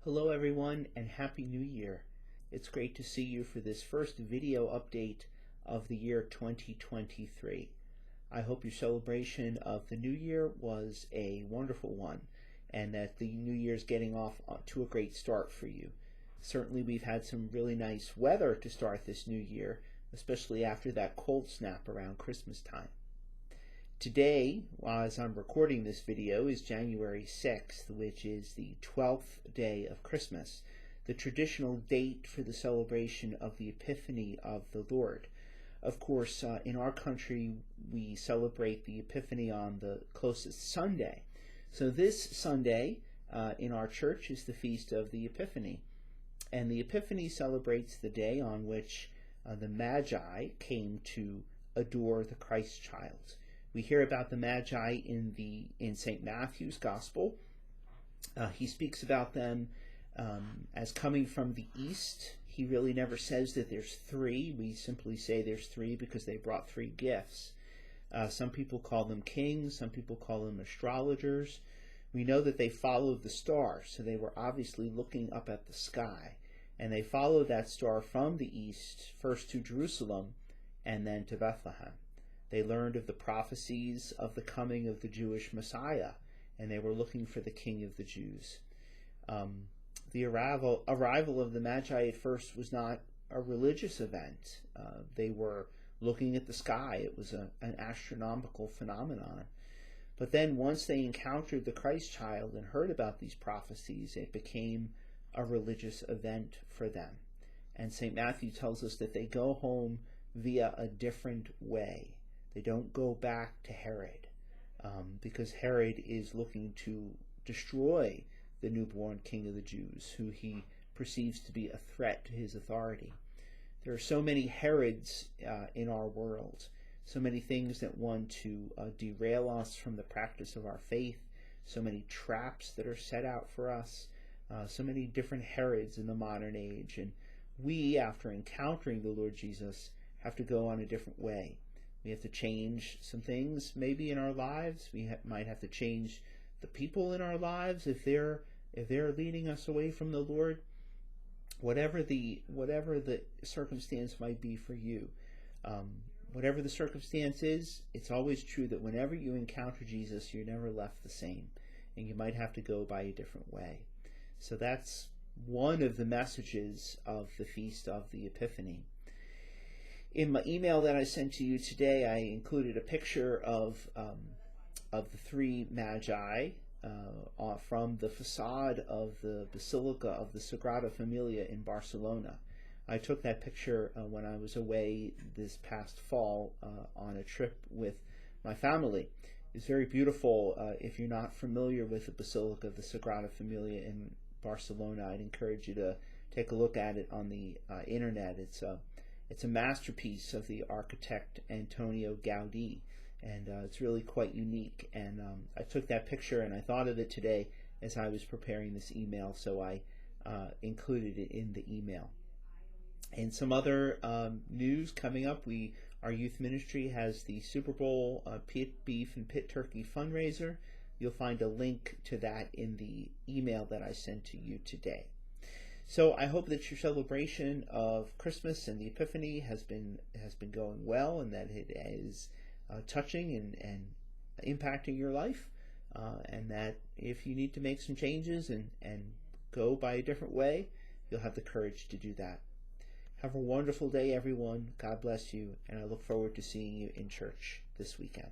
Hello everyone and Happy New Year. It's great to see you for this first video update of the year 2023. I hope your celebration of the New Year was a wonderful one and that the New Year's getting off to a great start for you. Certainly we've had some really nice weather to start this new year, especially after that cold snap around Christmas time. Today, as I'm recording this video, is January 6th, which is the 12th day of Christmas, the traditional date for the celebration of the Epiphany of the Lord. Of course, in our country, we celebrate the Epiphany on the closest Sunday. So this Sunday in our church is the Feast of the Epiphany. And the Epiphany celebrates the day on which the Magi came to adore the Christ child. We hear about the Magi in St. Matthew's Gospel. He speaks about them as coming from the east. He really never says that there's three. We simply say there's three because they brought three gifts. Some people call them kings. Some people call them astrologers. We know that they followed the star, so they were obviously looking up at the sky. And they followed that star from the east, first to Jerusalem and then to Bethlehem. They learned of the prophecies of the coming of the Jewish Messiah, and they were looking for the King of the Jews. The arrival of the Magi at first was not a religious event. They were looking at the sky. It was an astronomical phenomenon. But then once they encountered the Christ child and heard about these prophecies, it became a religious event for them. And St. Matthew tells us that they go home via a different way. They don't go back to Herod because Herod is looking to destroy the newborn King of the Jews, who he perceives to be a threat to his authority. There are so many Herods in our world, so many things that want to derail us from the practice of our faith, so many traps that are set out for us, so many different Herods in the modern age. And we, after encountering the Lord Jesus, have to go on a different way. We have to change some things maybe in our lives. We might have to change the people in our lives if they're leading us away from the Lord. Whatever the circumstance might be for you, whatever the circumstance is, it's always true that whenever you encounter Jesus, you're never left the same, and you might have to go by a different way. So that's one of the messages of the Feast of the Epiphany. In my email that I sent to you today, I included a picture of the three Magi from the facade of the Basilica of the Sagrada Familia in Barcelona. I took that picture when I was away this past fall on a trip with my family. It's very beautiful. If you're not familiar with the Basilica of the Sagrada Familia in Barcelona, I'd encourage you to take a look at it on the internet. It's a masterpiece of the architect Antonio Gaudí, and it's really quite unique. And I took that picture and I thought of it today as I was preparing this email, so I included it in the email. And some other news coming up. Our youth ministry has the Super Bowl pit beef and pit turkey fundraiser. You'll find a link to that in the email that I sent to you today. So I hope that your celebration of Christmas and the Epiphany has been going well, and that it is touching and impacting your life, and that if you need to make some changes and go by a different way, you'll have the courage to do that. Have a wonderful day, everyone. God bless you, and I look forward to seeing you in church this weekend.